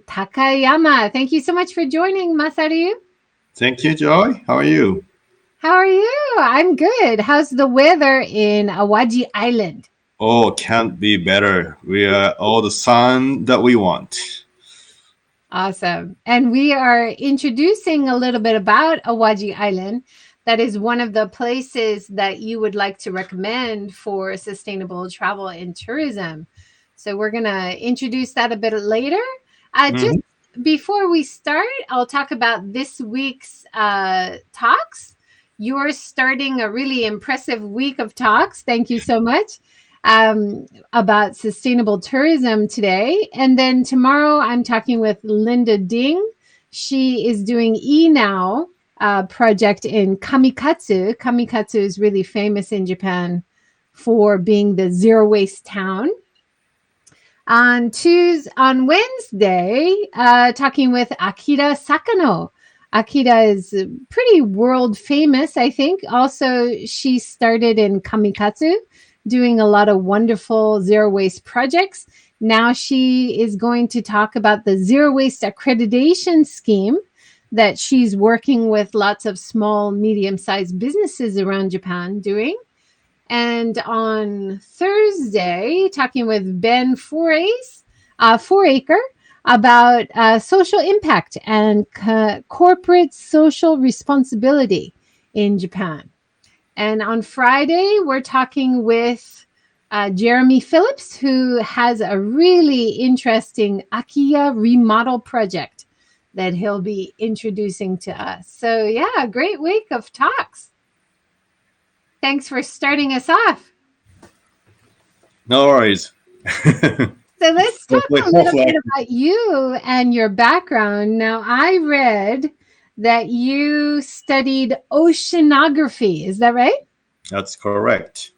Takayama. Thank you so much for joining, Masaru. Thank you, Joy. How are you? How are you? I'm good. How's the weather in Awaiji Island? Oh, can't be better. We are all the sun that we want. Awesome. And we are introducing a little bit about Awaiji Island. That is one of the places that you would like to recommend for sustainable travel and tourism. So we're going to introduce that a bit later. Just before we start, I'll talk about this week's talks. You're starting a really impressive week of talks. Thank you so much. About sustainable tourism today. And then tomorrow I'm talking with Linda Ding. She is doing eNow project in Kamikatsu. Kamikatsu is really famous in Japan for being the zero waste town. On Wednesday, talking with Akira Sakano. Akira is pretty world famous, I think. Also, she started in Kamikatsu, doing a lot of wonderful zero waste projects. Now she is going to talk about the zero waste accreditation scheme that she's working with lots of small, medium-sized businesses around Japan doing. And on Thursday, talking with Ben Foraker about social impact and corporate social responsibility in Japan. And on Friday, we're talking with Jeremy Phillips, who has a really interesting IKEA remodel project that he'll be introducing to us. So yeah, a great week of talks. Thanks for starting us off. No worries. So let's talk a little bit about you and your background. Now, I read that you studied oceanography. Is that right? That's correct.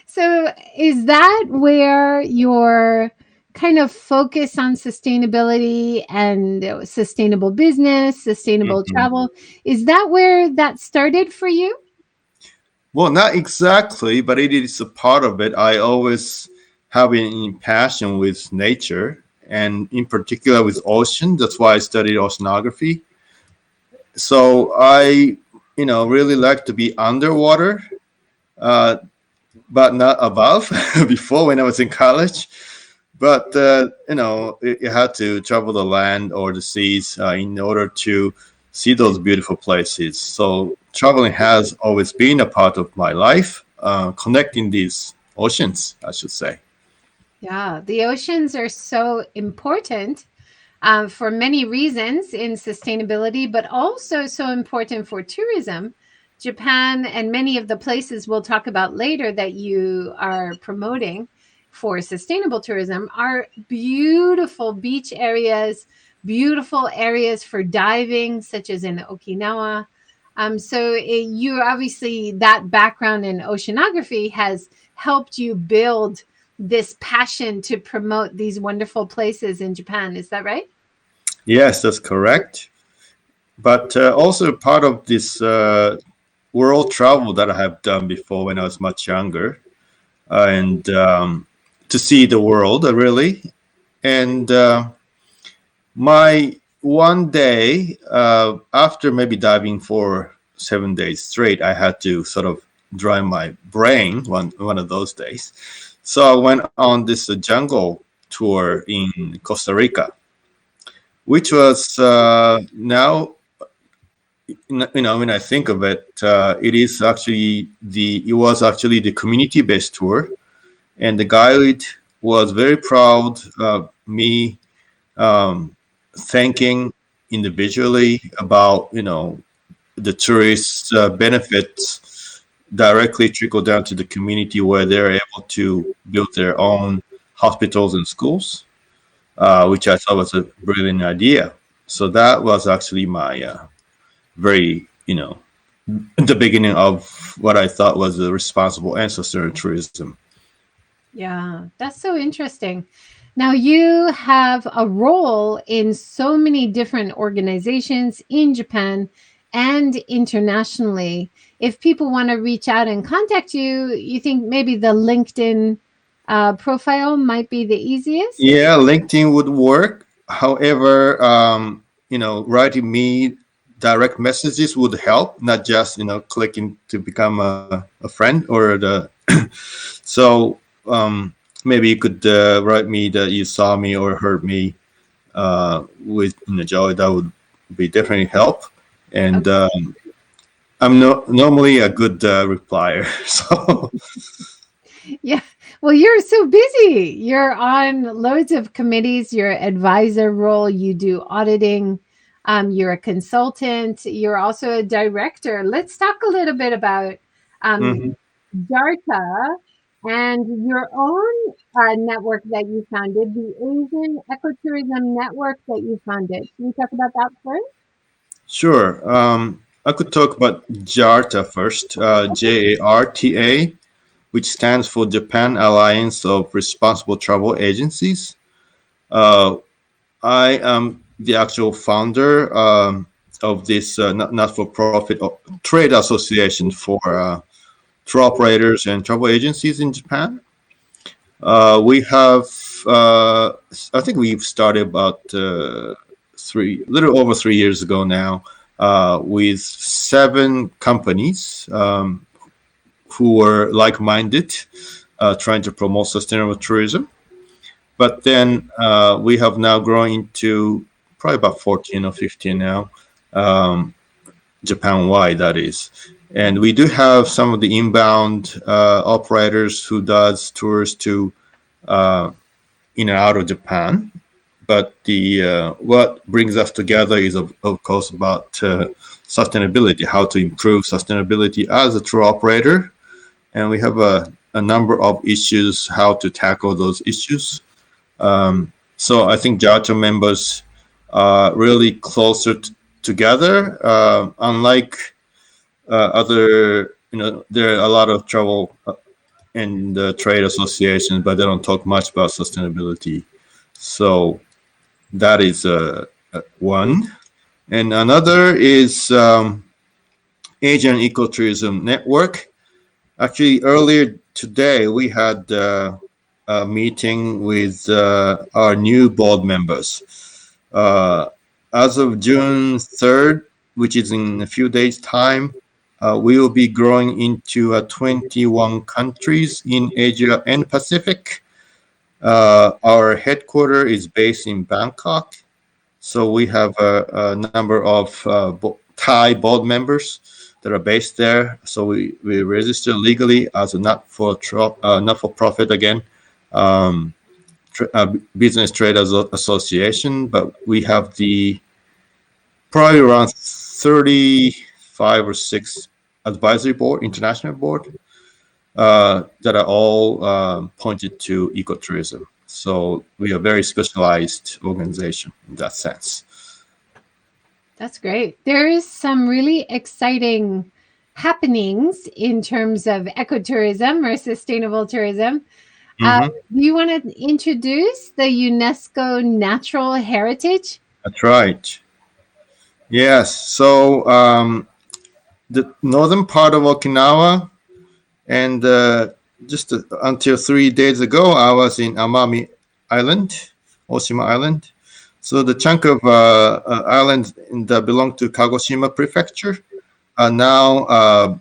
So is that where your kind of focus on sustainability and sustainable business, sustainable travel, is that where that started for you? Well, not exactly, but it is a part of it. I always have been passion with nature, and in particular with ocean. That's why I studied oceanography. So I, really like to be underwater, but not above before when I was in college. But, you had to travel the land or the seas in order to see those beautiful places. So traveling has always been a part of my life, connecting these oceans, I should say. Yeah, the oceans are so important for many reasons in sustainability, but also so important for tourism. Japan and many of the places we'll talk about later that you are promoting for sustainable tourism are beautiful beach areas, beautiful areas for diving, such as in Okinawa. You obviously, that background in oceanography has helped you build this passion to promote these wonderful places in Japan. Is that right? Yes, that's correct. But also part of this world travel that I have done before when I was much younger, and to see the world really. And my one day after maybe diving for 7 days straight, I had to sort of dry my brain one of those days. So I went on this jungle tour in Costa Rica, which was now, when I think of it, it was actually the community-based tour, and the guide was very proud of me, thanking individually about the tourists' benefits directly trickle down to the community, where they're able to build their own hospitals and schools, which I thought was a brilliant idea. So that was actually my very, the beginning of what I thought was a responsible and sustainable tourism. Yeah, that's so interesting. Now, you have a role in so many different organizations in Japan and internationally. If people want to reach out and contact you, you think maybe the LinkedIn profile might be the easiest. Yeah, LinkedIn would work. However, writing me direct messages would help, not just clicking to become a friend or the. So maybe you could write me that you saw me or heard me with Joey. That would be definitely help. And I'm normally a good replier. So Yeah. Well, you're so busy. You're on loads of committees, your advisor role, you do auditing, you're a consultant, you're also a director. Let's talk a little bit about JARTA and your own network that you founded, the Asian Ecotourism Network that you founded. Can you talk about that first? Sure. I could talk about JARTA first, JARTA, which stands for Japan Alliance of Responsible Travel Agencies. I am the actual founder of this not-for-profit trade association for tour operators and travel agencies in Japan. We have, I think we've started about little over 3 years ago now, with 7 companies who were like-minded, trying to promote sustainable tourism. But then we have now grown into probably about 14 or 15 now, Japan-wide, that is. And we do have some of the inbound operators who does tours to in and out of Japan. But the what brings us together is, of course, about sustainability, how to improve sustainability as a tour operator. And we have a number of issues, how to tackle those issues. So I think JARTA members are really closer together. Unlike other, there are a lot of travel and trade associations, but they don't talk much about sustainability. So that is one. And another is Asian Ecotourism Network. Actually, earlier today, we had a meeting with our new board members. As of June 3rd, which is in a few days' time, we will be growing into 21 countries in Asia and Pacific. Our headquarters is based in Bangkok. So we have a number of Thai board members that are based there. So we register legally as a not-for-profit again, business trade association. But we have probably around 35 or 6 advisory board, international board, that are all pointed to ecotourism. So we are a very specialized organization in that sense. That's great. There is some really exciting happenings in terms of ecotourism or sustainable tourism. Do you want to introduce the UNESCO Natural Heritage? That's right. Yes. So the northern part of Okinawa, and just until 3 days ago, I was in Amami Island, Oshima Island. So the chunk of islands that belong to Kagoshima Prefecture are now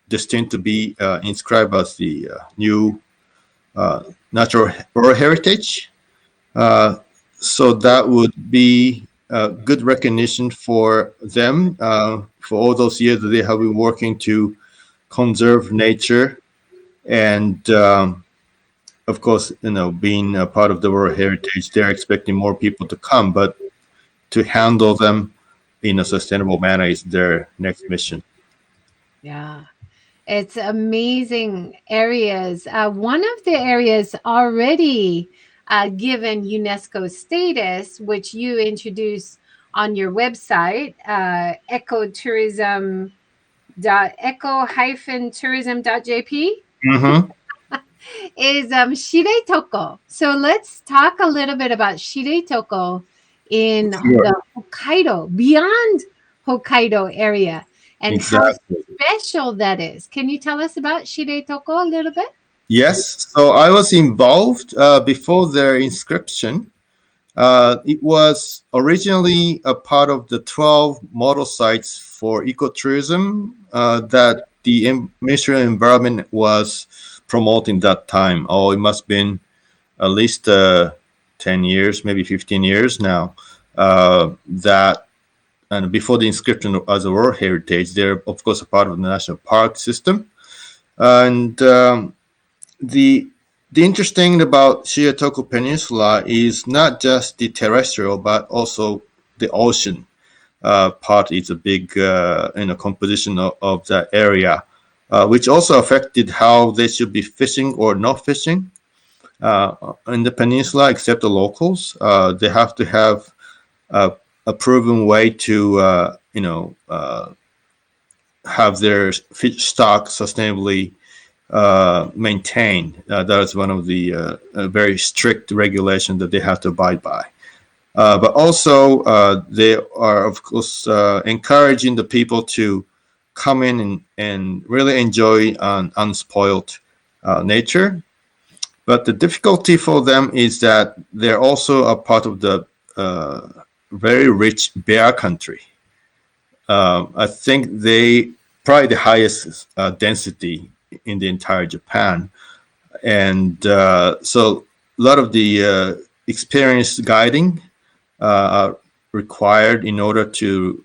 destined to be inscribed as the new natural world heritage. So that would be good recognition for them for all those years that they have been working to conserve nature, and of course, being a part of the World Heritage, they're expecting more people to come, but to handle them in a sustainable manner is their next mission. Yeah, it's amazing areas. One of the areas already given UNESCO status, which you introduce on your website, eco-tourism.jp. Is Shiretoko. So let's talk a little bit about Shiretoko in the Hokkaido, beyond Hokkaido area, and how special that is. Can you tell us about Shiretoko a little bit? Yes. So I was involved before their inscription. It was originally a part of the 12 model sites for ecotourism that the Ministry of Environment was promoting that time. Oh, it must have been at least 10 years, maybe 15 years now. And before the inscription as a World Heritage, they're of course a part of the national park system. And the interesting about Shiretoko Peninsula is not just the terrestrial, but also the ocean part is a big composition of that area, which also affected how they should be fishing or not fishing in the peninsula, except the locals. They have to have a proven way to have their fish stock sustainably maintained. That is one of the very strict regulations that they have to abide by. But also, they are, of course, encouraging the people to come in and really enjoy unspoiled nature. But the difficulty for them is that they're also a part of the very rich bear country. I think they probably the highest density in the entire Japan. And so a lot of the experienced guiding are required in order to,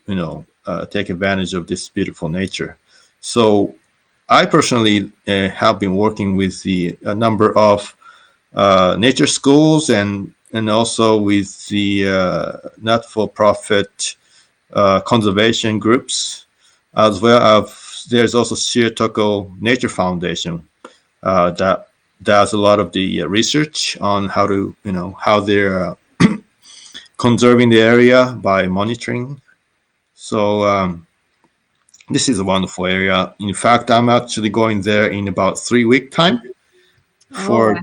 take advantage of this beautiful nature. So I personally have been working with a number of nature schools and also with the not-for-profit conservation groups, as well as there's also Shiretoko Nature Foundation that does a lot of the research on how to, how they're conserving the area by monitoring. So this is a wonderful area. In fact, I'm actually going there in about 3 week time for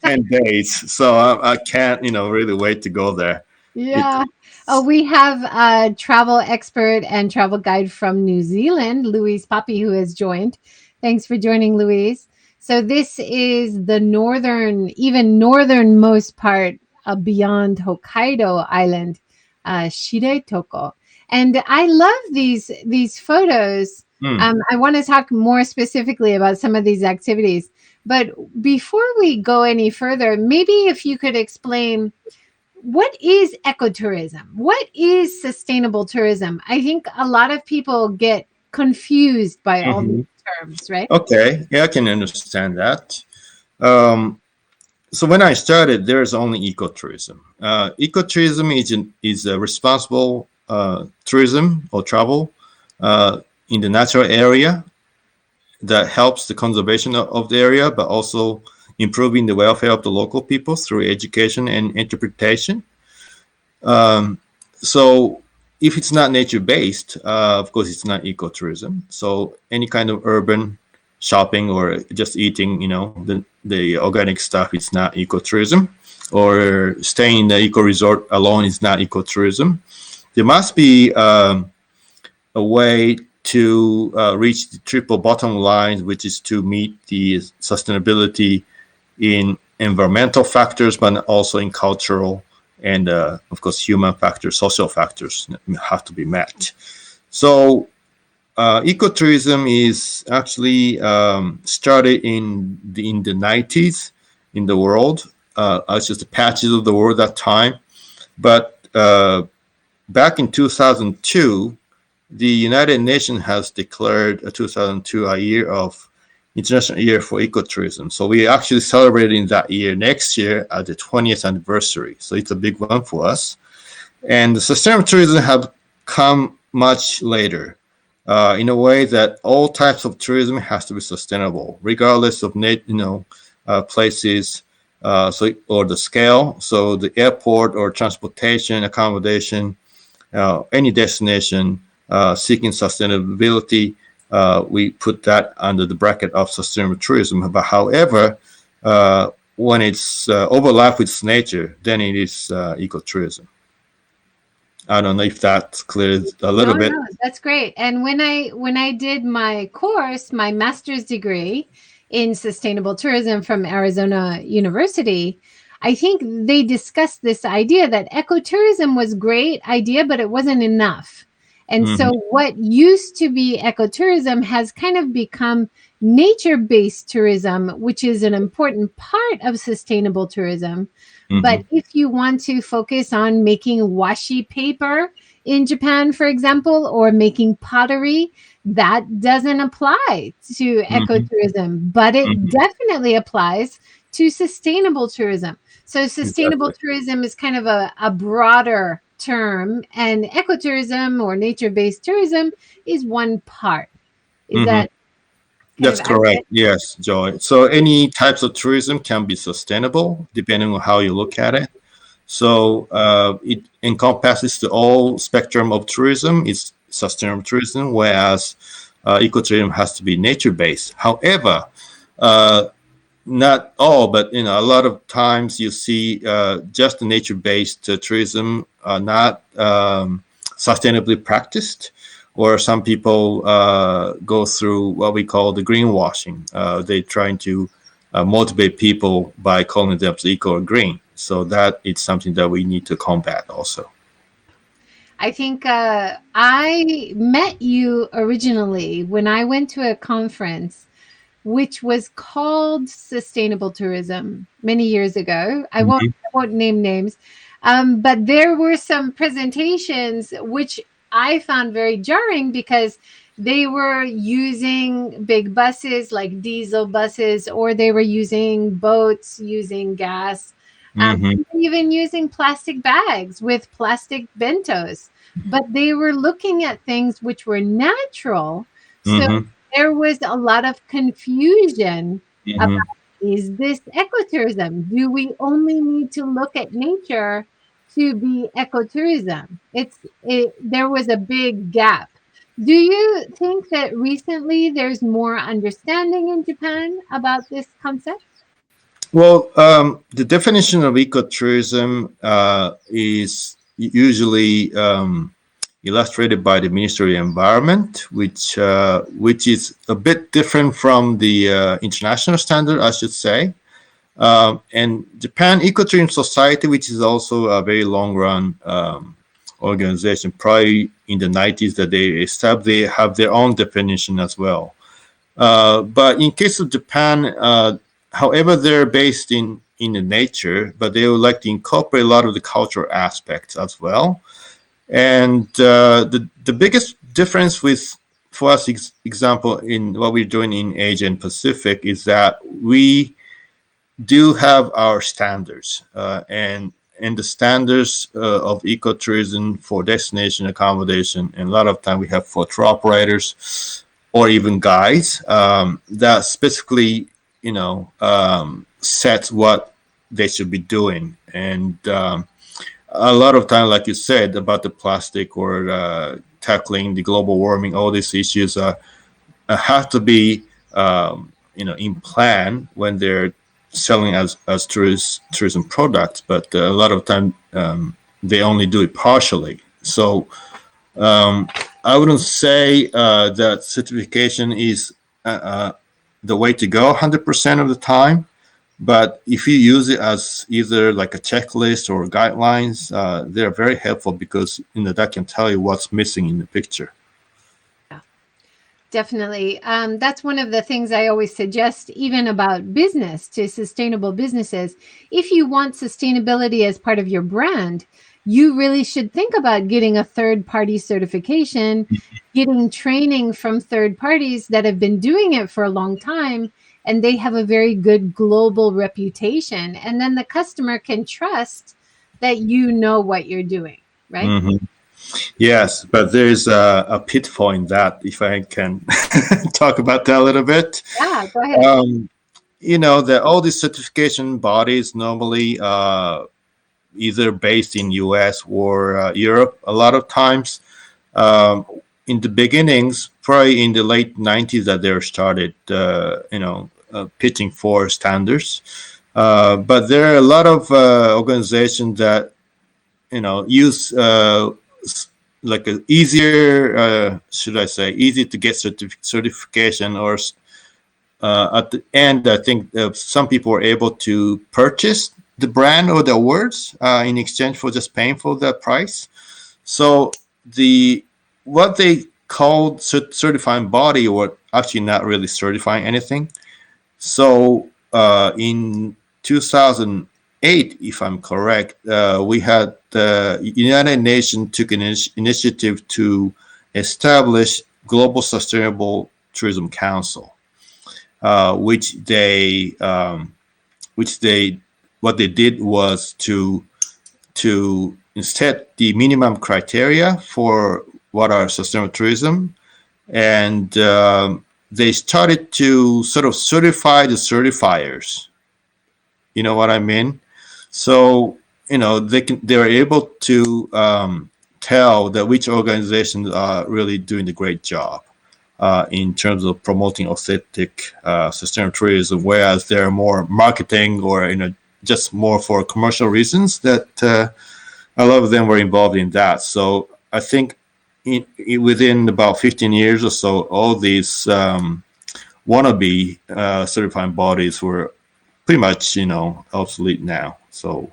10 days. So I can't, really wait to go there. Yeah. We have a travel expert and travel guide from New Zealand, Louise Poppy, who has joined. Thanks for joining, Louise. So this is the northernmost part beyond Hokkaido Island, Shiretoko. And I love these photos. I want to talk more specifically about some of these activities. But before we go any further, maybe if you could explain, what is ecotourism? What is sustainable tourism? I think a lot of people get confused by all these terms, right? Okay. Yeah, I can understand that. So when I started, there's only ecotourism. Ecotourism is a responsible tourism or travel in the natural area that helps the conservation of the area, but also improving the welfare of the local people through education and interpretation. So if it's not nature-based, of course, it's not ecotourism. So any kind of urban shopping or just eating, the organic stuff, it's not ecotourism. Or staying in the eco-resort alone is not ecotourism. There must be a way to reach the triple bottom line, which is to meet the sustainability in environmental factors, but also in cultural and, of course, human factors, social factors have to be met. So ecotourism is actually started in the 90s in the world. It's just patches of the world at that time. But back in 2002, the United Nations has declared 2002 a year of International Year for Ecotourism. So we actually celebrating that year next year at the 20th anniversary. So it's a big one for us. And the sustainable tourism have come much later in a way that all types of tourism has to be sustainable, regardless of places or the scale. So the airport or transportation, accommodation, any destination, seeking sustainability, we put that under the bracket of sustainable tourism. But however, when it's overlapped with nature, then it is ecotourism. I don't know if that clears a little No, bit. no, that's great. And when I did my course, my master's degree in sustainable tourism from Arizona University, I think they discussed this idea that ecotourism was a great idea, but it wasn't enough. And Mhm, so what used to be ecotourism has kind of become nature-based tourism, which is an important part of sustainable tourism. But mhm, if you want to focus on making washi paper in Japan, for example, or making pottery, that doesn't apply to mhm, ecotourism, but it mhm. definitely applies to sustainable tourism. So, sustainable Exactly. tourism is kind of a broader term, and ecotourism or nature based tourism is one part. Is Mhm. that kind of That's accurate? correct. Yes, Joy. So any types of tourism can be sustainable depending on how you look at it. So it encompasses the whole spectrum of tourism. It's sustainable tourism, whereas ecotourism has to be nature-based. However, uh, not all, but a lot of times you see just the nature-based tourism not sustainably practiced, or some people go through what we call the greenwashing. They're trying to motivate people by calling themselves eco or green. So that is something that we need to combat also. I think I met you originally when I went to a conference which was called Sustainable Tourism many years ago. Mhm. I won't name names, but there were some presentations which I found very jarring because they were using big buses like diesel buses, or they were using boats using gas, Mhm. even using plastic bags with plastic bentos. But they were looking at things which were natural. So Mhm. there was a lot of confusion about, Mhm. is this ecotourism? Do we only need to look at nature to be ecotourism? There was a big gap. Do you think that recently there's more understanding in Japan about this concept? Well, the definition of ecotourism is usually illustrated by the Ministry of Environment, which is a bit different from the international standard, I should say. And Japan Ecotourism Society, which is also a very long-run organization, probably in the 90s that they established, they have their own definition as well. But in case of Japan, however, they're based in the nature, but they would like to incorporate a lot of the cultural aspects as well. And the biggest difference with for us, example, in what we're doing in Asia and Pacific is that we do have our standards, and the standards of ecotourism for destination accommodation, and a lot of time we have for tour operators or even guides that specifically, set what they should be doing. And a lot of time, like you said, about the plastic or tackling the global warming, all these issues have to be, in plan when they're selling as tourism products. But a lot of time they only do it partially. So um, I wouldn't say that certification is the way to go 100% of the time. But if you use it as either like a checklist or guidelines, they're very helpful because that can tell you what's missing in the picture. Yeah, definitely. That's one of the things I always suggest, even about business, to sustainable businesses. If you want sustainability as part of your brand, you really should think about getting a third party certification, getting training from third parties that have been doing it for a long time, and they have a very good global reputation. And then the customer can trust that you know what you're doing, right? Hmm. Yes, but there's a pitfall in that, if I can talk about that a little bit. Yeah, go ahead. Um, that all these certification bodies normally either based in US or Europe. A lot of times, um, in the beginnings, probably in the late 90s, that they started, pitching for standards. But there are a lot of organizations that use like a easier, should I say, easy to get certification, or at the end, I think some people were able to purchase the brand or the awards in exchange for just paying for that price. So what they called certifying body were actually not really certifying anything. So in 2008, if I'm correct, we had the United Nations took an initiative to establish Global Sustainable Tourism Council, which what they did was to set the minimum criteria for what are sustainable tourism, and they started to sort of certify the certifiers. You know what I mean? So they were able to tell that which organizations are really doing the great job in terms of promoting authentic sustainable tourism, whereas they're more marketing or just more for commercial reasons, that a lot of them were involved in that. So I think within about 15 years or so, all these wannabe certifying bodies were pretty much obsolete now. So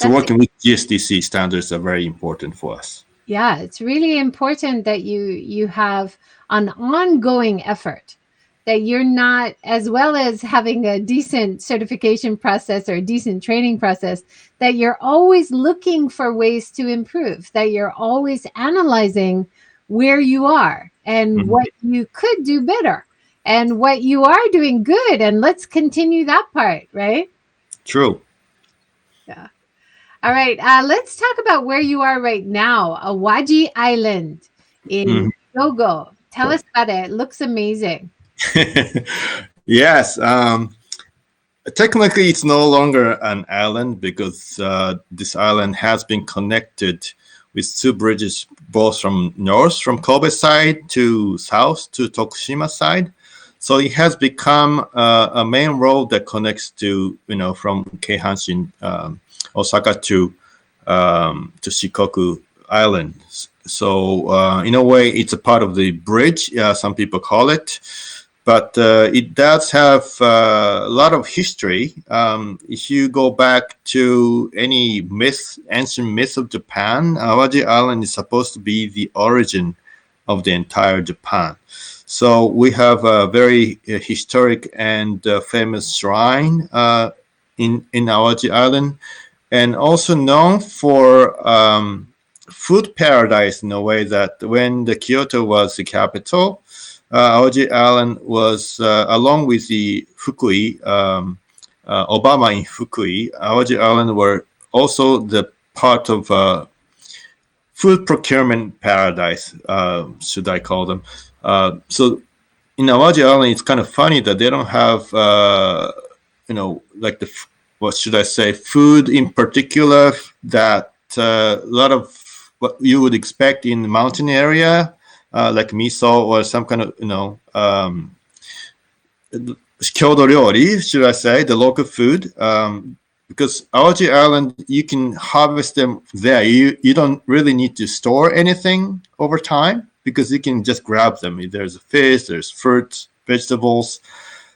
working with GSTC standards are very important for us. Yeah, it's really important that you have an ongoing effort, that you're not, as well as having a decent certification process or a decent training process, that you're always looking for ways to improve, that you're always analyzing where you are and what you could do better and what you are doing good. And let's continue that part, right? True. Yeah. All right. Let's talk about where you are right now, Awaiji Island in Hyogo. Tell us about it. It looks amazing. Yes. Technically, it's no longer an island because this island has been connected with two bridges, both from north, from Kobe side, to south, to Tokushima side. So it has become a main road that connects to, from Keihanshin, Osaka to Shikoku Island. So in a way, it's a part of the bridge, some people call it. But it does have a lot of history. If you go back to any ancient myth of Japan, Awaji Island is supposed to be the origin of the entire Japan. So we have a very historic and famous shrine in Awaji Island, and also known for food paradise in a way that when the Kyoto was the capital, Awaji Island was, along with the Fukui, Obama in Fukui, Awaji Island were also the part of food procurement paradise, should I call them. So in Awaji Island, it's kind of funny that they don't have, like what should I say, food in particular that a lot of what you would expect in the mountain area, like miso or some kind of, kyoto ryori, should I say, the local food. Because Awaji Island, you can harvest them there. You don't really need to store anything over time because you can just grab them. There's fish, there's fruits, vegetables.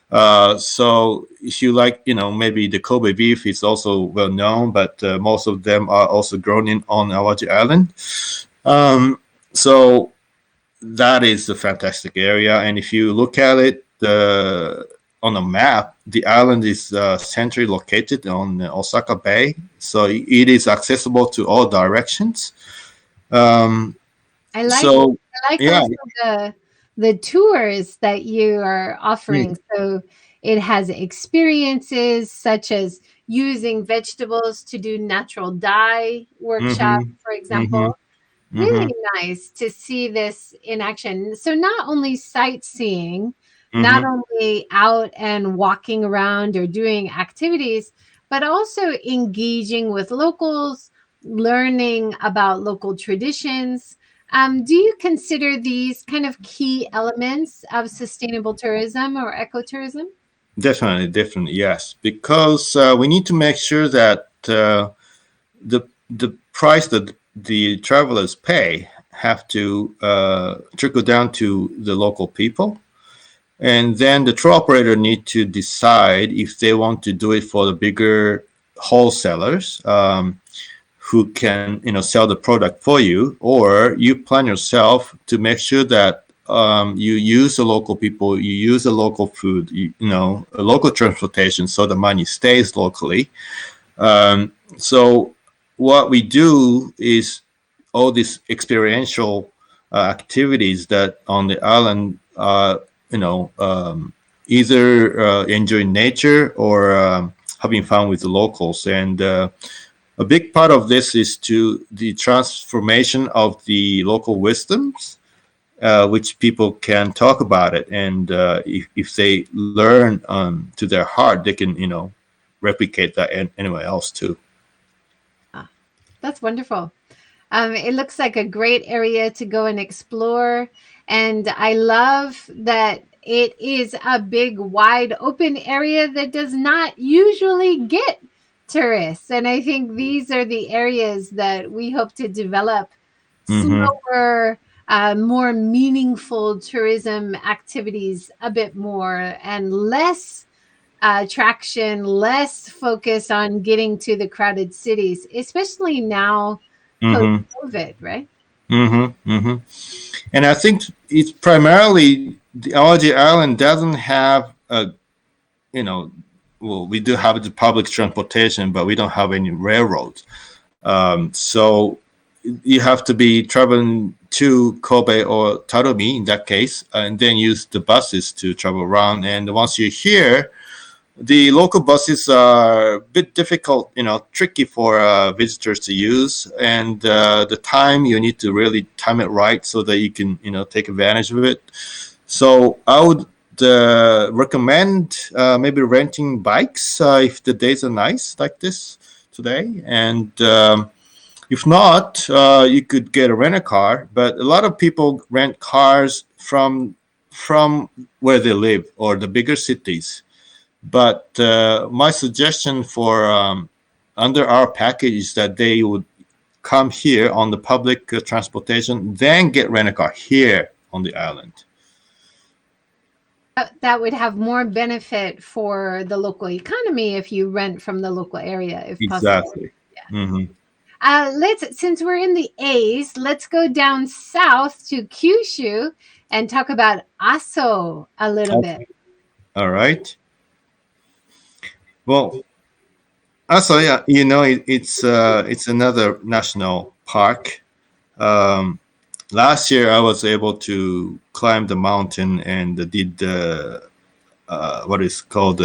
So if you like, maybe the Kobe beef is also well known, but most of them are also grown on Awaji Island. So that is a fantastic area. And if you look at it on a map, the island is centrally located on Osaka Bay. So it is accessible to all directions. I like also the tours that you are offering. So it has experiences such as using vegetables to do natural dye workshop, for example. Really nice to see this in action. So not only sightseeing, not only out and walking around or doing activities, but also engaging with locals, learning about local traditions. Do you consider these kind of key elements of sustainable tourism or ecotourism? Definitely, yes. Because we need to make sure that the price that the travelers pay have to trickle down to the local people. And then the tour operator need to decide if they want to do it for the bigger wholesalers who can, sell the product for you, or you plan yourself to make sure that you use the local people, you use the local food, local transportation, so the money stays locally. So what we do is all these experiential activities that on the island, either enjoying nature or having fun with the locals. And a big part of this is to the transformation of the local wisdoms, which people can talk about it. And if they learn to their heart, they can, replicate that anywhere else too. That's wonderful. It looks like a great area to go and explore. And I love that it is a big, wide open area that does not usually get tourists. And I think these are the areas that we hope to develop slower, more meaningful tourism activities a bit more, and less traction, less focus on getting to the crowded cities, especially now post-COVID, right? And I think it's primarily the Awaiji Island doesn't have we do have the public transportation, but we don't have any railroads. So you have to be traveling to Kobe or Tarumi in that case, and then use the buses to travel around. And once you're here, the local buses are a bit difficult, tricky for visitors to use. And the time, you need to really time it right so that you can, take advantage of it. So I would recommend maybe renting bikes if the days are nice like this today. And if not, you could get a rent-a-car. But a lot of people rent cars from where they live or the bigger cities. But my suggestion for under our package is that they would come here on the public transportation, then get rent-a-car here on the island. That would have more benefit for the local economy if you rent from the local area, if possible. Exactly. Since we're in the A's, let's go down south to Kyushu and talk about Aso a little bit. All right. Well, also, yeah, it's another national park. Last year, I was able to climb the mountain and did what is called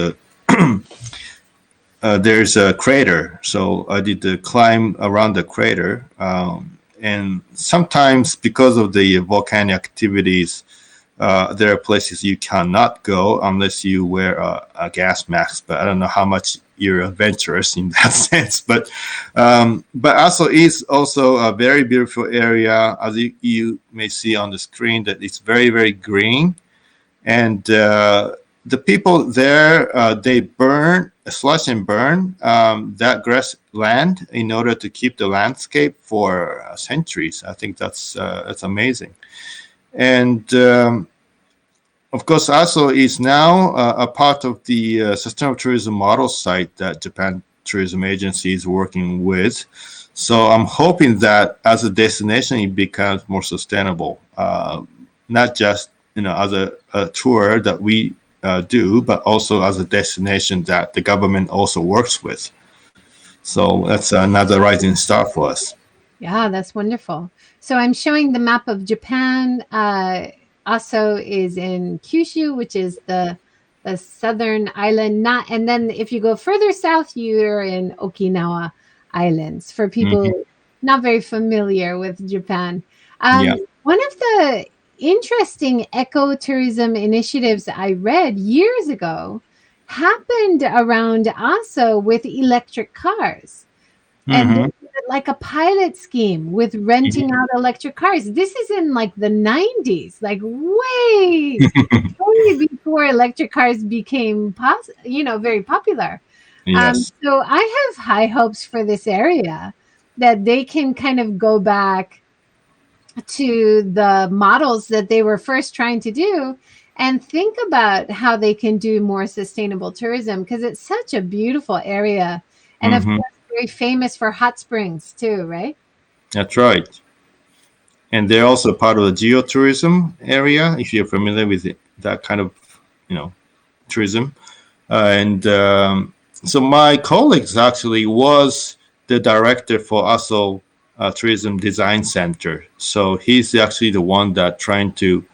there's a crater. So I did the climb around the crater. And sometimes because of the volcanic activities, there are places you cannot go unless you wear a gas mask. But I don't know how much you're adventurous in that sense. But also is also a very beautiful area, as you may see on the screen, that it's very, very green. And the people there, they slash and burn that grassland in order to keep the landscape for centuries. I think that's amazing. And of course, Aso is now a part of the Sustainable Tourism Model site that Japan Tourism Agency is working with. So I'm hoping that as a destination, it becomes more sustainable, not just as a tour that we do, but also as a destination that the government also works with. So that's another rising star for us. Yeah, that's wonderful. So I'm showing the map of Japan. Aso is in Kyushu, which is the southern island. And then if you go further south, you're in Okinawa Islands. For people not very familiar with Japan, one of the interesting ecotourism initiatives I read years ago happened around Aso with electric cars. And like a pilot scheme with renting out electric cars. This is in like the 90s, like way before electric cars became very popular. Yes. So I have high hopes for this area. that they can kind of go back to the models that they were first trying to do and think about how they can do more sustainable tourism, because it's such a beautiful area. And of Hmm. course, very famous for hot springs too, right? That's right. And they're also part of the geotourism area, if you're familiar with that kind of, tourism. So my colleagues actually was the director for ASO Tourism Design Center. So he's actually the one that trying to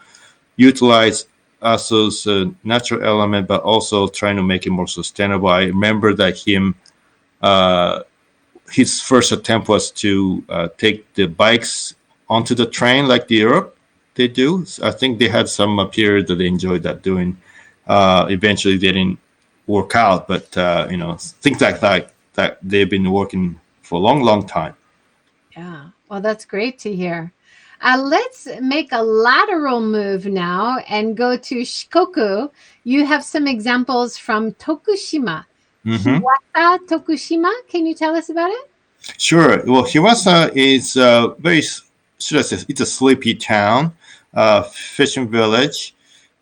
utilize ASO's natural element, but also trying to make it more sustainable. I remember that his first attempt was to take the bikes onto the train like the Europe they do. So I think they had some period that they enjoyed that doing. Eventually, they didn't work out, but things like that they've been working for a long time. Yeah. Well, that's great to hear. Let's make a lateral move now and go to Shikoku. You have some examples from Tokushima. Mm-hmm. Hiwata, Tokushima. Can you tell us about it? Sure. Well, Hiwasa is it's a sleepy town, fishing village,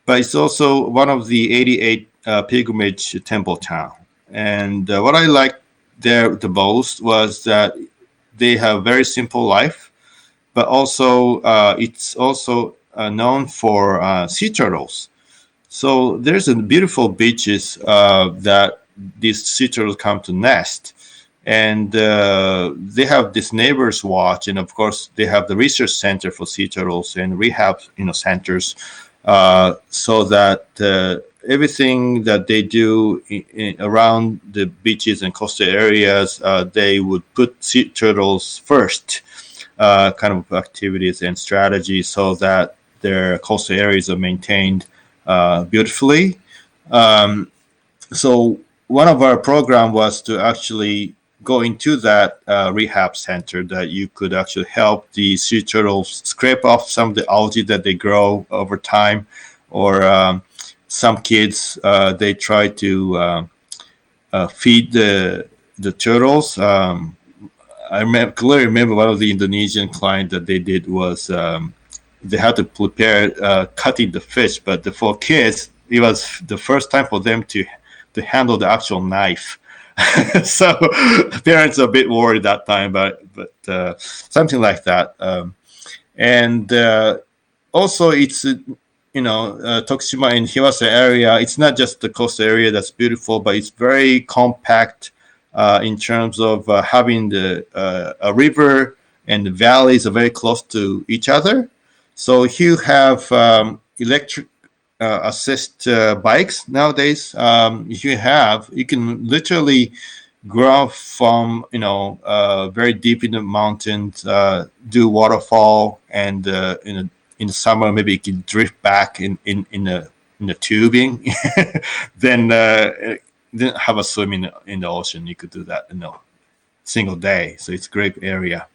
but it's also one of the 88 pilgrimage temple town. And what I liked there the most was that they have very simple life, but also it's also known for sea turtles. So there's a beautiful beaches that these sea turtles come to nest. And they have this neighbors watch, and of course they have the research center for sea turtles and rehab centers, so that everything that they do around the beaches and coastal areas, they would put sea turtles first, kind of activities and strategies, so that their coastal areas are maintained beautifully. So one of our program was to actually go into that rehab center, that you could actually help the sea turtles scrape off some of the algae that they grow over time, or some kids they try to feed the turtles. I clearly remember one of the Indonesian clients that they did was they had to prepare cutting the fish, but for kids it was the first time for them to handle the actual knife. So parents are a bit worried that time, but something like that. And also it's Tokushima and Hiwasa area. It's not just the coastal area that's beautiful, but it's very compact in terms of having a river and the valleys are very close to each other. So you have electric assist bikes nowadays. You can literally grow from very deep in the mountains, do waterfall, and in the summer maybe you can drift back in the tubing, then have a swim in the ocean. You could do that in a single day. So it's a great area.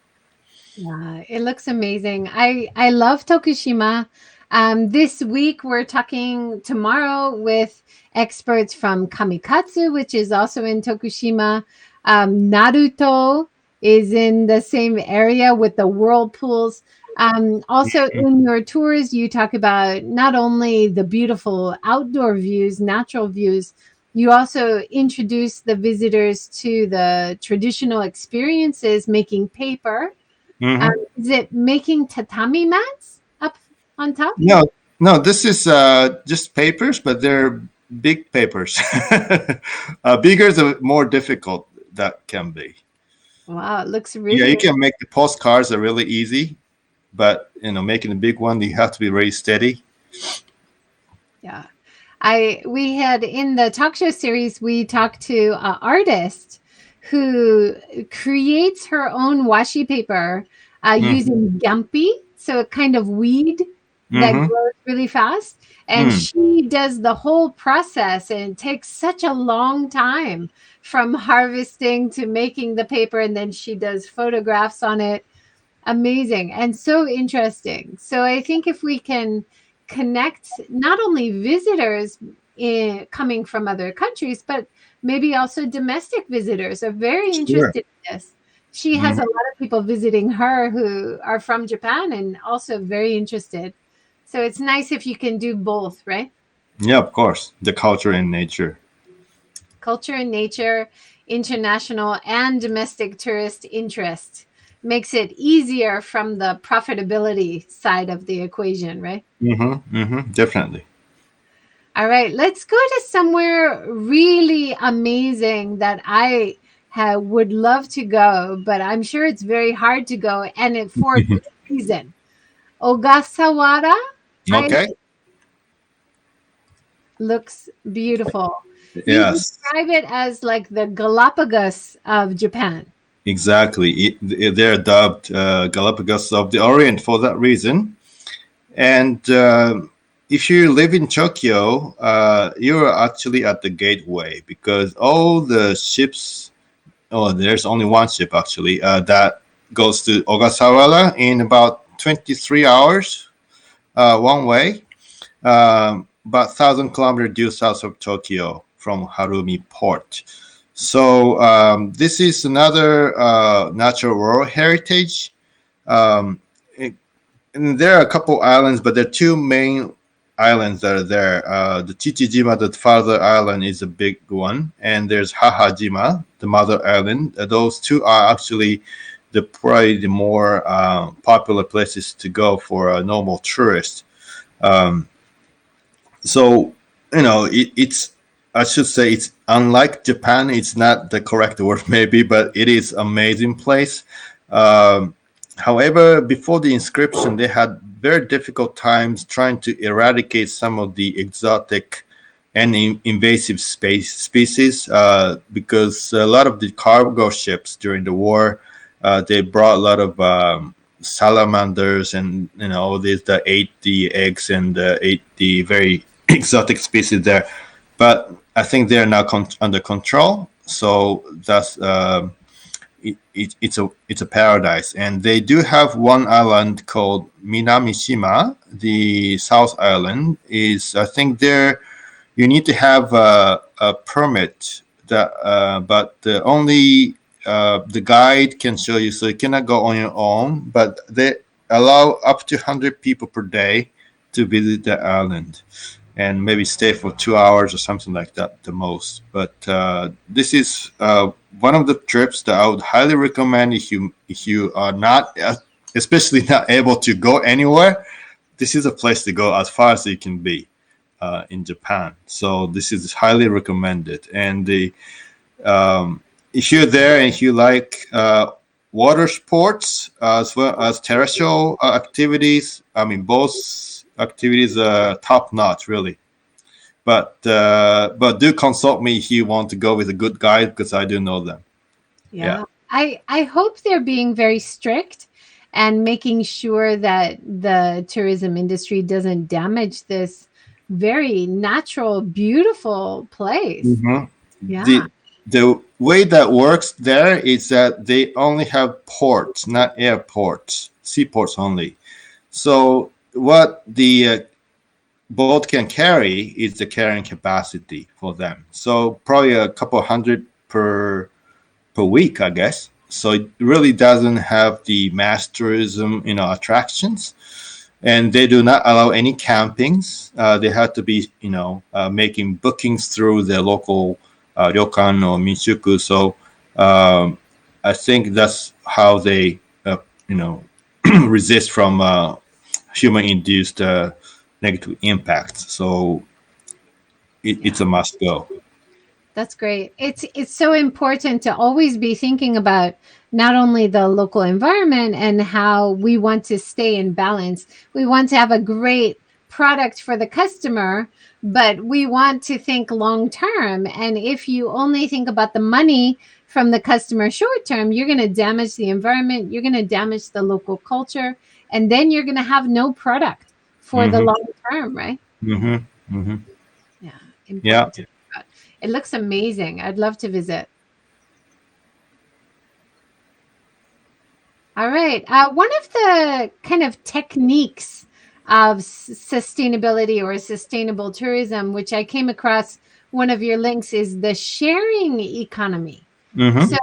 Yeah, it looks amazing. I love Tokushima. This week we're talking tomorrow with experts from Kamikatsu, which is also in Tokushima. Naruto is in the same area with the whirlpools. Also in your tours, you talk about not only the beautiful outdoor views, natural views, you also introduce the visitors to the traditional experiences making paper. Mm-hmm. Is it making tatami mats up on top? No, this is just papers, but they're big papers. Bigger, the more difficult that can be. Wow, it looks really. Yeah, you can make the postcards are really easy, but making a big one, you have to be very steady. Yeah, we had in the talk show series, we talked to an artist who creates her own washi paper using gampi, so a kind of weed that grows really fast. And she does the whole process, and it takes such a long time from harvesting to making the paper, and then she does photographs on it. Amazing and so interesting. So I think if we can connect not only visitors coming from other countries, but maybe also domestic visitors are very interested in this. she has a lot of people visiting her who are from Japan and also very interested. So it's nice if you can do both, right? Yeah, of course. The culture and nature. Culture and nature, international and domestic tourist interest makes it easier from the profitability side of the equation, right? Definitely. All right, let's go to somewhere really amazing that I would love to go, but I'm sure it's very hard to go, and for a good reason. Ogasawara Okay. Island looks beautiful. You Yes, describe it as like the Galapagos of Japan. exactly. They're dubbed Galapagos of the Orient for that reason. And if you live in Tokyo, you're actually at the gateway because all the ships, there's only one ship actually, that goes to Ogasawara in about 23 hours one way, about 1,000 kilometers due south of Tokyo from Harumi Port. So this is another natural world heritage. And there are a couple islands, but there are two main islands that are there. The Chichijima, the father island, is a big one, and there's Hahajima, the mother island. Those two are actually probably the more popular places to go for a normal tourist. So it's, I should say, it's unlike Japan. It's not the correct word maybe, but it is amazing place. However, before the inscription, they had very difficult times trying to eradicate some of the exotic and invasive species because a lot of the cargo ships during the war, they brought a lot of salamanders and these that ate the eggs and ate the very exotic species there. But I think they're now under control. So that's it's a paradise, and they do have one island called Minamishima. The South Island is, I think, there you need to have a permit that, but the guide can show you, so you cannot go on your own. But they allow up to 100 people per day to visit the island, and maybe stay for 2 hours or something like that, the most. But this is one of the trips that I would highly recommend if you are not, especially not able to go anywhere. This is a place to go as far as you can be in Japan. So this is highly recommended. And if you're there and if you like water sports as well as terrestrial activities, I mean, both activities are top notch, really. But do consult me if you want to go with a good guide, because I do know them. Yeah. I hope they're being very strict and making sure that the tourism industry doesn't damage this very natural, beautiful place. Yeah. The way that works there is that they only have ports, not airports, seaports only. So what the boat can carry is the carrying capacity for them. So probably a couple hundred per week, I guess. So it really doesn't have the mass tourism, attractions. And they do not allow any campings. They have to be, making bookings through the local ryokan or minshuku. So I think that's how they, resist from human-induced negative impacts. So it's a must go. That's great. It's so important to always be thinking about not only the local environment and how we want to stay in balance. We want to have a great product for the customer, but we want to think long term. And if you only think about the money from the customer short term, you're going to damage the environment, you're going to damage the local culture, and then you're going to have no product for the long term, right? Yeah. Important. Yeah. It looks amazing. I'd love to visit. All right. One of the kind of techniques of sustainability or sustainable tourism, which I came across one of your links, is the sharing economy. Mm-hmm. So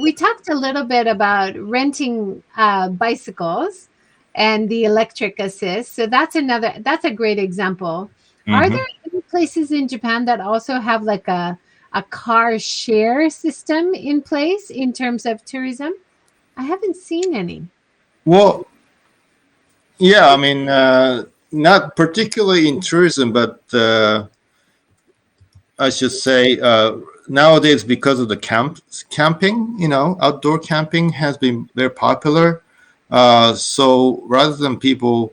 we talked a little bit about renting bicycles and the electric assist. So that's a great example. Are Mm-hmm. there any places in Japan that also have like a car share system in place in terms of tourism? I haven't seen any. Well, yeah, I mean, not particularly in tourism, but I should say nowadays, because of the camping, outdoor camping has been very popular. So rather than people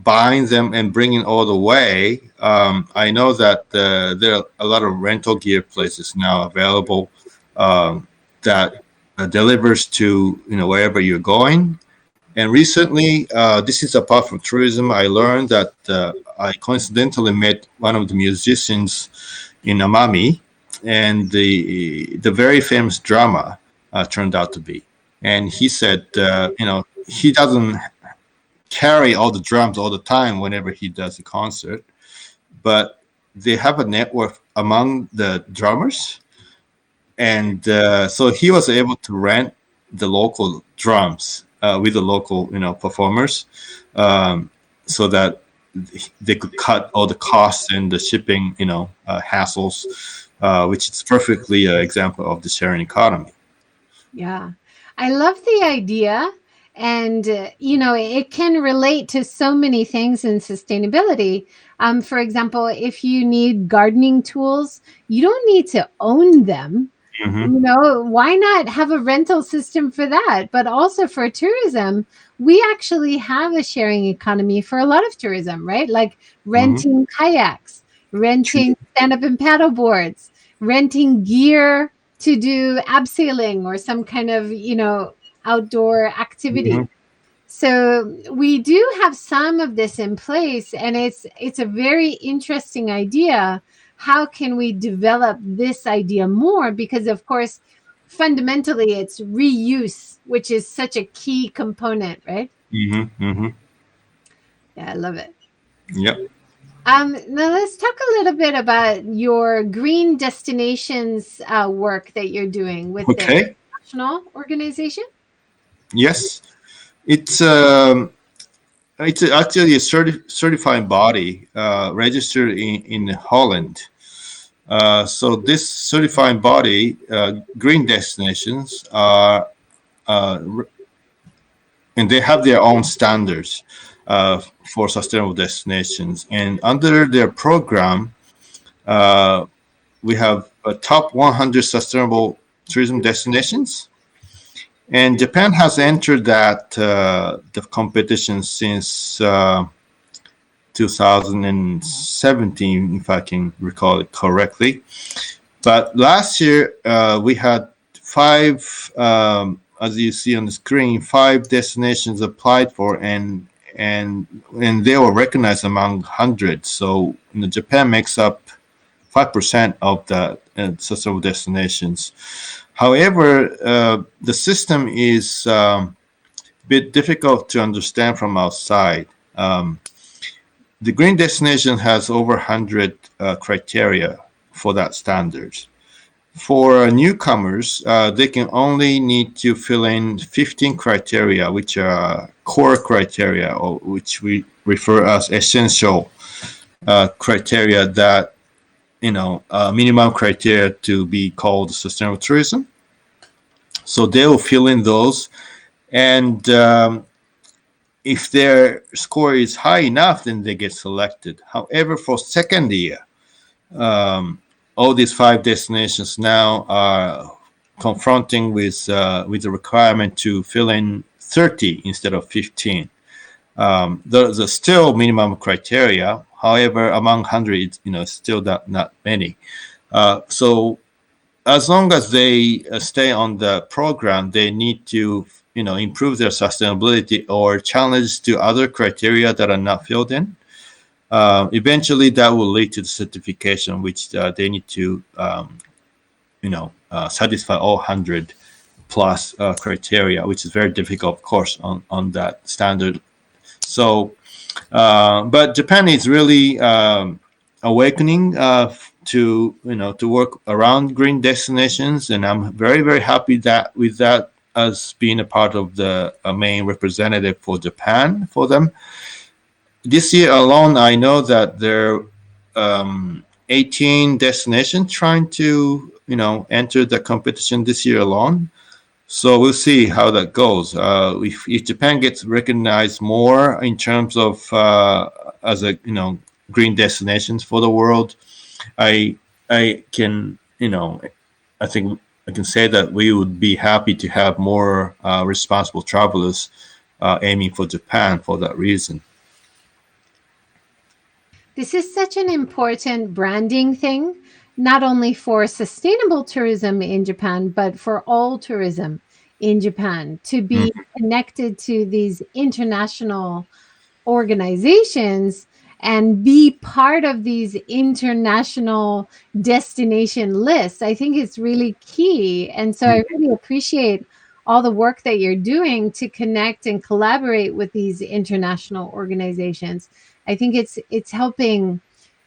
buying them and bringing all the way, I know that there are a lot of rental gear places now available that delivers to wherever you're going. And recently, this is apart from tourism, I learned that I coincidentally met one of the musicians in Amami, and the very famous drama turned out to be. And he said, he doesn't carry all the drums all the time whenever he does a concert, but they have a network among the drummers. And so he was able to rent the local drums with the local, performers, so that they could cut all the costs and the shipping, hassles, which is perfectly an example of the sharing economy. Yeah, I love the idea. And, it can relate to so many things in sustainability. For example, if you need gardening tools, you don't need to own them. Mm-hmm. Why not have a rental system for that? But also for tourism, we actually have a sharing economy for a lot of tourism, right? Like renting kayaks, renting stand-up and paddle boards, renting gear to do abseiling or some kind of, outdoor activity. Mm-hmm. So we do have some of this in place, and it's a very interesting idea. How can we develop this idea more? Because of course, fundamentally, it's reuse, which is such a key component, right? Mm-hmm. Mm-hmm. Yeah, I love it. Yep. Now let's talk a little bit about your green destinations work that you're doing with the national organization. Yes, it's actually a certifying body registered in Holland. So this certifying body, green destinations, are and they have their own standards for sustainable destinations. And under their program, we have a top 100 sustainable tourism destinations. And Japan has entered that the competition since 2017, if I can recall it correctly. But last year we had 5, as you see on the screen, 5 destinations applied for, and they were recognized among hundreds. So Japan makes up 5% of the sustainable destinations. However, the system is a bit difficult to understand from outside. The green destination has over 100 criteria for that standard. For newcomers, they can only need to fill in 15 criteria, which are core criteria, or which we refer as essential criteria that minimum criteria to be called sustainable tourism. So they will fill in those, and if their score is high enough, then they get selected. However, for second year, all these 5 destinations now are confronting with the requirement to fill in 30 instead of 15. There's still minimum criteria. However, among 100, still not many. So as long as they stay on the program, they need to, improve their sustainability or challenge to other criteria that are not filled in. Eventually, that will lead to the certification, which they need to, satisfy all 100 plus criteria, which is very difficult, of course, on that standard. So, but Japan is really awakening to work around green destinations, and I'm very, very happy that with that as being a part of the main representative for Japan for them. This year alone, I know that there are 18 destinations trying to enter the competition this year alone. So we'll see how that goes. If Japan gets recognized more in terms of as a green destinations for the world, I can I think I can say that we would be happy to have more responsible travelers aiming for Japan for that reason. This is such an important branding thing, not only for sustainable tourism in Japan, but for all tourism in Japan, to be connected to these international organizations and be part of these international destination lists. I think it's really key. And so I really appreciate all the work that you're doing to connect and collaborate with these international organizations. I think it's helping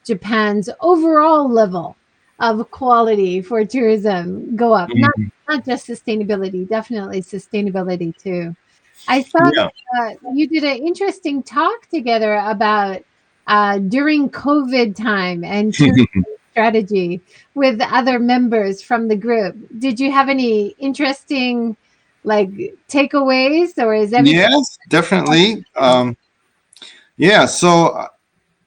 Japan's overall level of quality for tourism go up. Not just sustainability, definitely sustainability too. I saw you did an interesting talk together about during COVID time and tourism strategy with other members from the group. Did you have any interesting takeaways, or is everything? Yes, definitely. So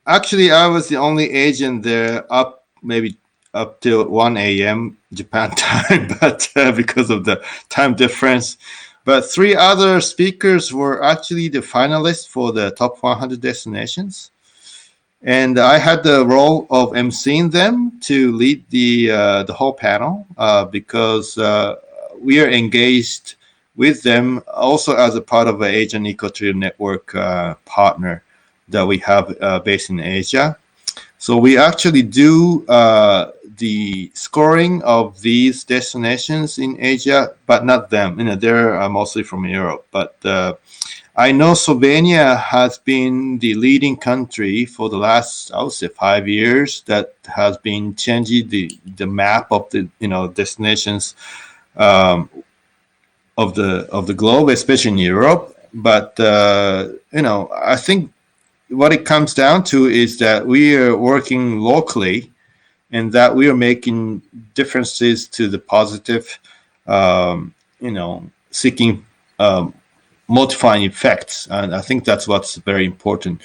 actually I was the only agent there maybe up till 1 a.m. Japan time, but because of the time difference. But 3 other speakers were actually the finalists for the top 100 destinations. And I had the role of emceeing them to lead the whole panel because we are engaged with them also as a part of an Asian EcoTourism Network partner that we have based in Asia. So we actually do the scoring of these destinations in Asia, but not them. They're mostly from Europe. But I know Slovenia has been the leading country for the last, I would say, 5 years that has been changing the map of the destinations of the globe, especially in Europe. But I think what it comes down to is that we are working locally and that we are making differences to the positive, seeking modifying effects. And I think that's what's very important.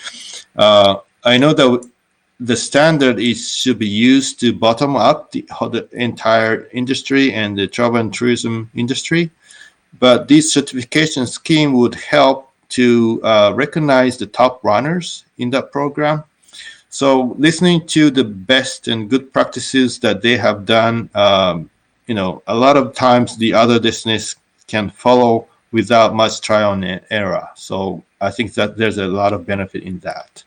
I know that the standard should be used to bottom up the entire industry and the travel and tourism industry. But this certification scheme would help to recognize the top runners in that program. So listening to the best and good practices that they have done, a lot of times the other destinations can follow without much trial and error. So I think that there's a lot of benefit in that.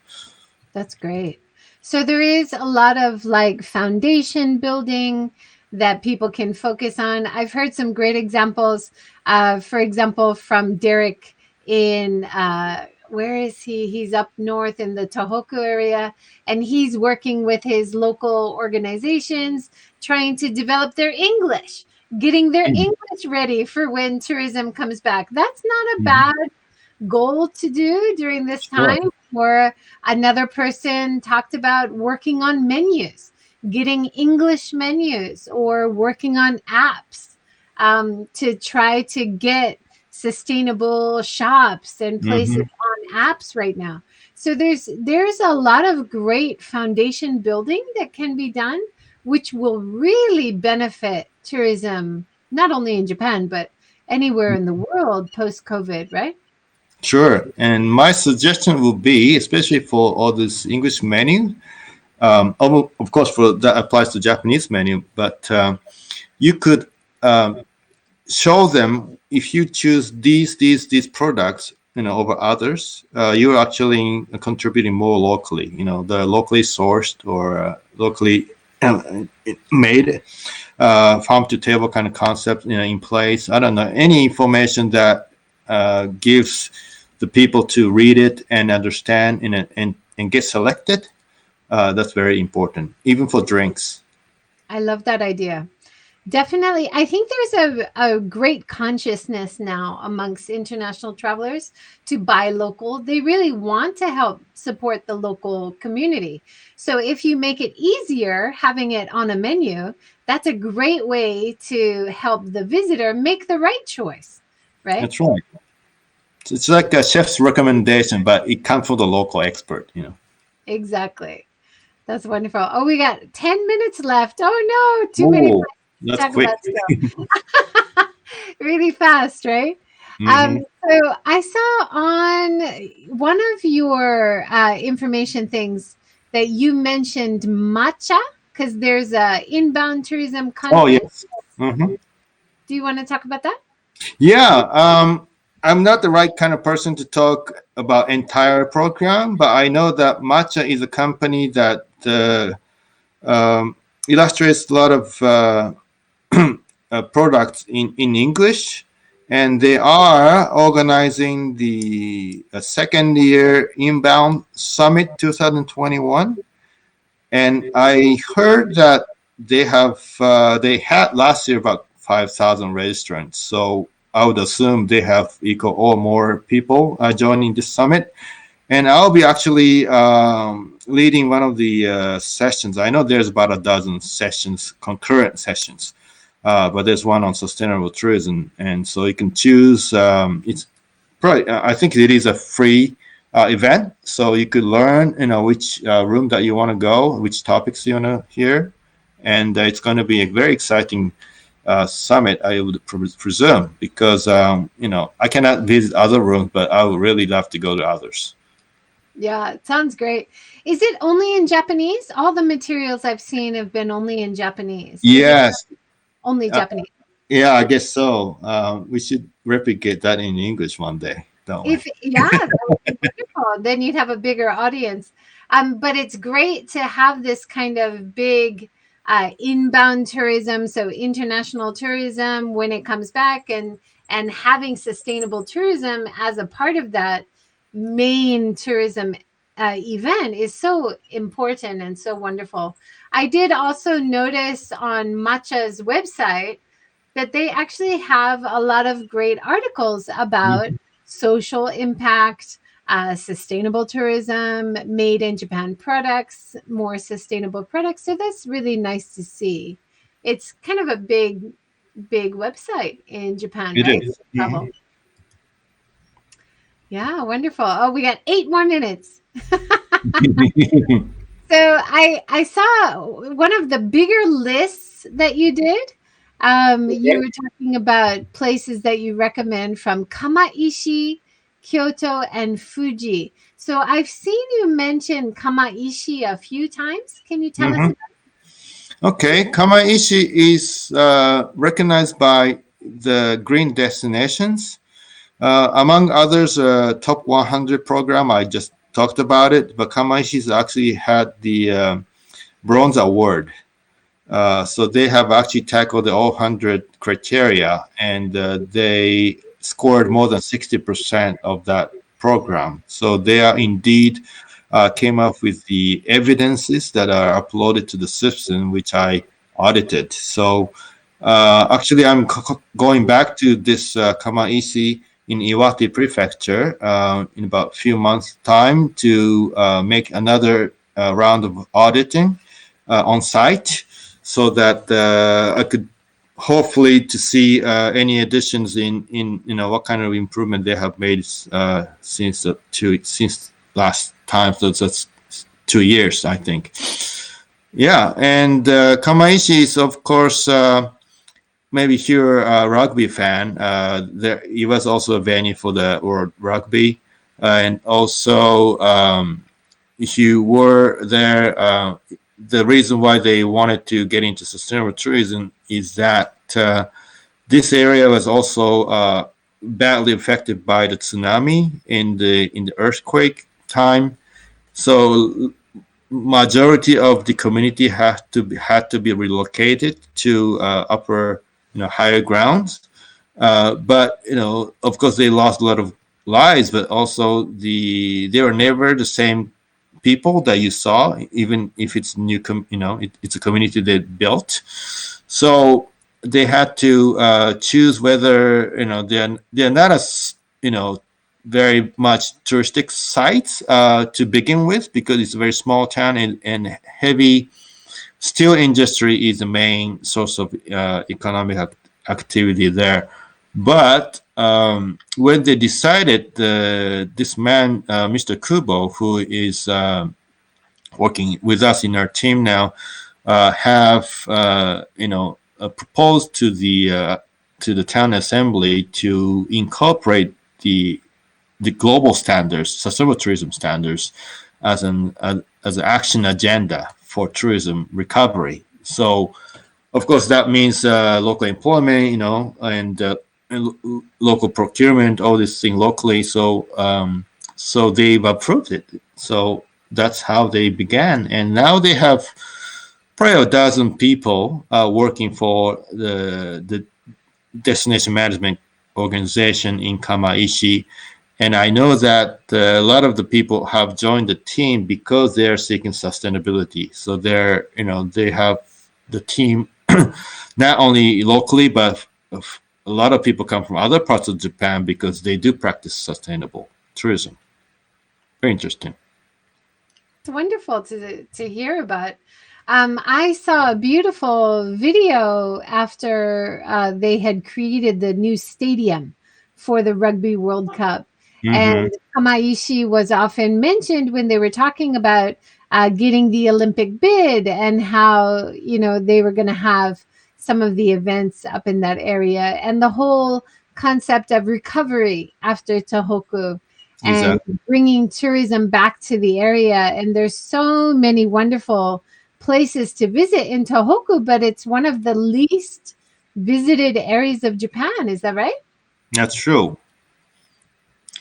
That's great. So there is a lot of foundation building that people can focus on. I've heard some great examples, for example, from Derek in, where is he? He's up north in the Tohoku area, and he's working with his local organizations, trying to develop their English, getting their English ready for when tourism comes back. That's not a bad goal to do during this time. Or another person talked about working on menus, getting English menus, or working on apps to try to get sustainable shops and places on apps right now. So there's a lot of great foundation building that can be done, which will really benefit tourism, not only in Japan, but anywhere in the world post-COVID, right? Sure. And my suggestion would be, especially for all this English menu, of course, that applies to Japanese menu, but you could show them if you choose these products, over others, you're actually contributing more locally. The locally sourced or locally made farm to table kind of concept, in place. I don't know, any information that gives the people to read it and understand and get selected. That's very important, even for drinks. I love that idea. Definitely. I think there's a great consciousness now amongst international travelers to buy local. They really want to help support the local community. So if you make it easier having it on a menu, that's a great way to help the visitor make the right choice, right? That's right. It's like a chef's recommendation, but it comes from the local expert, Exactly. That's wonderful. Oh, we got 10 minutes left. Oh no, too many. That's quick. Really fast, right? Mm-hmm. So I saw on one of your information things that you mentioned matcha, because there's a inbound tourism conference. Oh, yes. Mm-hmm. Do you want to talk about that? Yeah. I'm not the right kind of person to talk about entire program, but I know that Matcha is a company that illustrates a lot of products in English, and they are organizing the second year Inbound Summit 2021. And I heard that they had last year about 5,000 registrants. So I would assume they have equal or more people joining this summit. And I'll be actually leading one of the sessions. I know there's about a dozen sessions, concurrent sessions, but there's one on sustainable tourism. And so you can choose. It's probably, I think it is a free event. So you could learn, which room that you want to go, which topics you want to hear. And it's going to be a very exciting summit, I would presume, because, I cannot visit other rooms, but I would really love to go to others. Yeah, it sounds great. Is it only in Japanese? All the materials I've seen have been only in Japanese. Yes. Only Japanese. Yeah, I guess so. We should replicate that in English one day, don't we? Yeah, that would be wonderful. Then you'd have a bigger audience. But it's great to have this kind of big inbound tourism, so international tourism when it comes back, and having sustainable tourism as a part of that main tourism event is so important and so wonderful. I did also notice on Matcha's website that they actually have a lot of great articles about social impact, sustainable tourism, made in Japan products, more sustainable products. So that's really nice to see. It's kind of a big website in Japan, right? It is. Travel. Yeah, wonderful. Oh, we got 8 more minutes. So I saw one of the bigger lists that you did. You were talking about places that you recommend from Kamaishi, Kyoto, and Fuji. So I've seen you mention Kamaishi a few times. Can you tell us about it? Okay. Kamaishi is recognized by the Green Destinations. Among others, Top 100 program, I just talked about it, but Kamaishi's actually had the Bronze Award. So they have actually tackled the all 100 criteria, and they scored more than 60% of that program. So they are indeed came up with the evidences that are uploaded to the system, which I audited. So actually, I'm going back to this Kamaishi in Iwate Prefecture in about a few months' time to make another round of auditing on site, so that I could hopefully to see any additions in what kind of improvement they have made since last time. So that's 2 years, I think. Yeah, and Kamaishi is, of course, maybe if you're a rugby fan, it was also a venue for the World Rugby. And also, if you were there, the reason why they wanted to get into sustainable tourism is that this area was also badly affected by the tsunami in the earthquake time. So majority of the community had to be relocated to upper, higher grounds. But of course, they lost a lot of lives, but also they were never the same people that you saw, even if it's new, it's a community they built. So they had to choose whether they're not as very much touristic sites to begin with, because it's a very small town, and heavy steel industry is the main source of economic activity there. But when they decided, this man, Mr. Kubo, who is working with us in our team now, have proposed to the town assembly to incorporate the global standards, sustainable tourism standards, as an action agenda for tourism recovery. So, of course, that means local employment, and local procurement, all this thing locally. So, so they've approved it. So that's how they began, and now they have probably a dozen people working for the destination management organization in Kamaishi. And I know that a lot of the people have joined the team because they're seeking sustainability. So they have the team not only locally, but a lot of people come from other parts of Japan because they do practice sustainable tourism. Very interesting. It's wonderful to hear about. I saw a beautiful video after they had created the new stadium for the Rugby World Cup. Mm-hmm. And Kamaishi was often mentioned when they were talking about getting the Olympic bid, and how, they were going to have some of the events up in that area, and the whole concept of recovery after Tohoku. And bringing tourism back to the area. And there's so many wonderful places to visit in Tohoku, but it's one of the least visited areas of Japan. Is that right? That's true.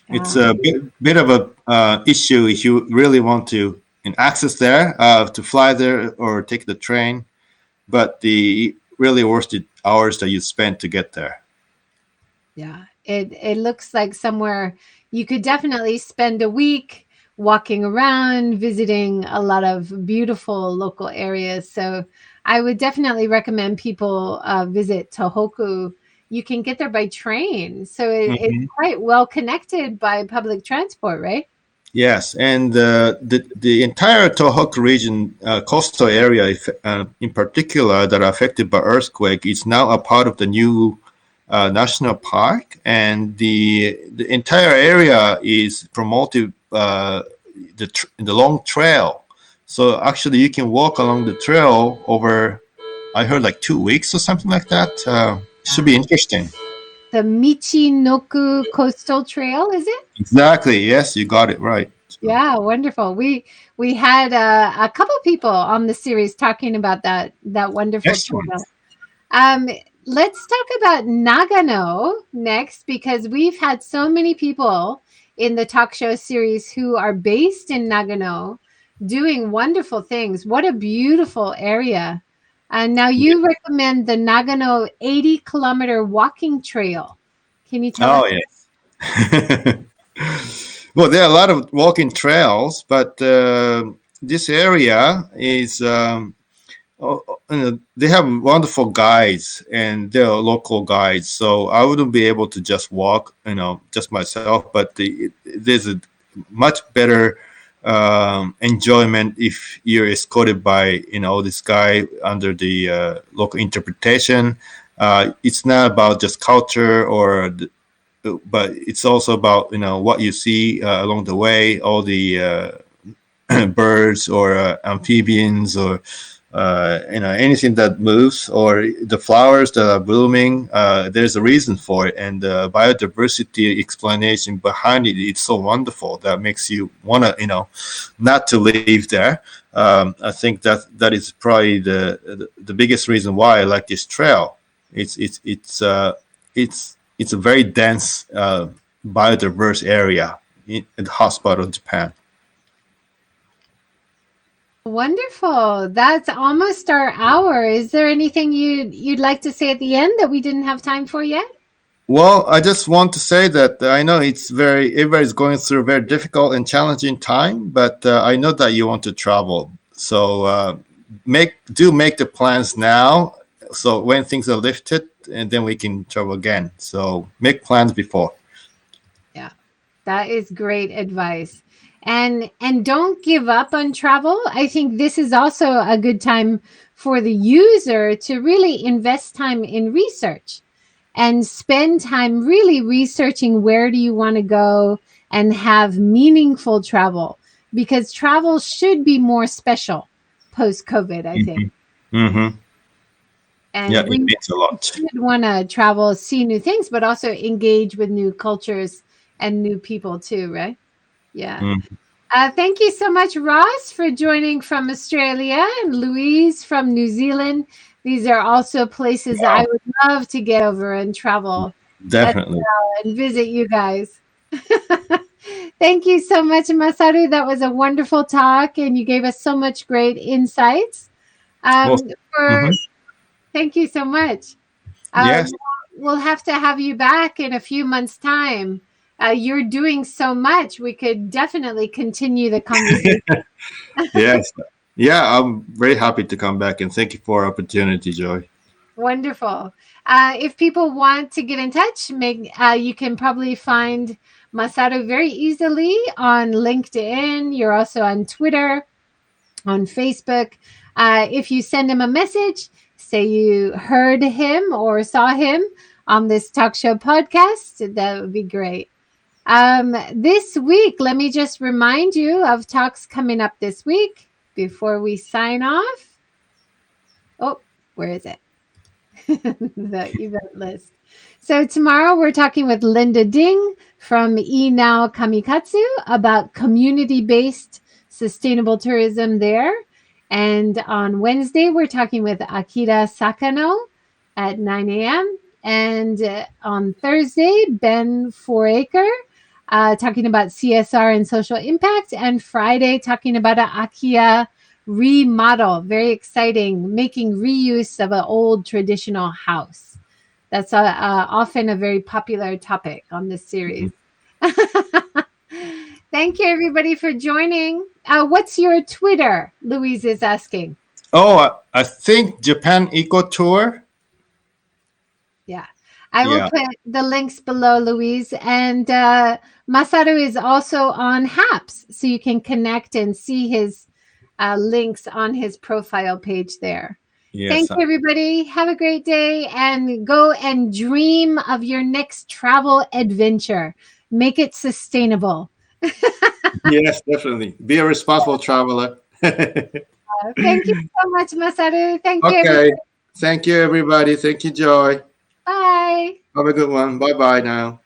It's a bit of a issue if you really want to access there, to fly there or take the train, but the really worth the hours that you spend to get there. Yeah, it looks like somewhere you could definitely spend a week walking around, visiting a lot of beautiful local areas. So I would definitely recommend people visit Tohoku. You can get there by train. So it's quite well connected by public transport, right? Yes, and the entire Tohoku region, coastal area in particular, that are affected by earthquake, is now a part of the new national park, and the entire area is promoted the long trail. So actually, you can walk along the trail over, I heard, like 2 weeks or something like that. Should be interesting. The Michinoku Coastal Trail, is it? Exactly. Yes, you got it right. Yeah, wonderful. We had a couple people on the series talking about that wonderful trail. Let's talk about Nagano next, because we've had so many people in the talk show series who are based in Nagano doing wonderful things. What a beautiful area. And now you recommend the Nagano 80-kilometer walking trail. Can you tell us? Yes. Well, there are a lot of walking trails, but this area is... they have wonderful guides, and they're local guides. So I wouldn't be able to just walk, just myself. But there's a much better enjoyment if you're escorted by, this guy under the local interpretation. It's not about just culture but it's also about, what you see along the way, all the birds or amphibians or anything that moves, or the flowers that are blooming. There's a reason for it, and the biodiversity explanation behind it, it's so wonderful that makes you want to, not to leave there. I think that is probably the biggest reason why I like this trail. It's a very dense, biodiverse area in the hotspot of Japan. Wonderful. That's almost our hour. Is there anything you'd like to say at the end that we didn't have time for yet? Well, I just want to say that I know everybody's going through a very difficult and challenging time, but I know that you want to travel. So make the plans now. So when things are lifted, and then we can travel again. So make plans before. Yeah, that is great advice. And don't give up on travel. I think this is also a good time for the user to really invest time in research and spend time really researching where do you want to go and have meaningful travel, because travel should be more special post-COVID, I think. Mm-hmm. And yeah, it means a lot. should want to travel, see new things, but also engage with new cultures and new people too, right? Yeah. Mm. Thank you so much, Ross, for joining from Australia, and Louise from New Zealand. These are also places I would love to get over and travel. Definitely. And visit you guys. Thank you so much, Masaru. That was a wonderful talk, and you gave us so much great insights. Thank you so much. Yes. We'll have to have you back in a few months' time. You're doing so much. We could definitely continue the conversation. Yes. Yeah, I'm very happy to come back, and thank you for the opportunity, Joy. Wonderful. If people want to get in touch, you can probably find Masaru very easily on LinkedIn. You're also on Twitter, on Facebook. If you send him a message, say you heard him or saw him on this talk show podcast, that would be great. This week, let me just remind you of talks coming up this week before we sign off. Oh, where is it? The event list. So tomorrow we're talking with Linda Ding from eNow Kamikatsu about community-based sustainable tourism there. And on Wednesday, we're talking with Akira Sakano at 9 a.m. And on Thursday, Ben Foraker talking about CSR and social impact. And Friday, talking about an IKEA remodel. Very exciting, making reuse of an old traditional house. That's often a very popular topic on this series. Thank you, everybody, for joining. What's your Twitter? Louise is asking. Oh, I think Japan Eco Tour. Yeah. I will put the links below, Louise. And Masaru is also on HAPS, so you can connect and see his links on his profile page there. Yes. Thank you, everybody. Have a great day, and go and dream of your next travel adventure. Make it sustainable. Yes, definitely. Be a responsible traveler. Thank you so much, Masaru. Thank you. Okay. Thank you, everybody. Thank you, Joy. Bye. Have a good one. Bye-bye now.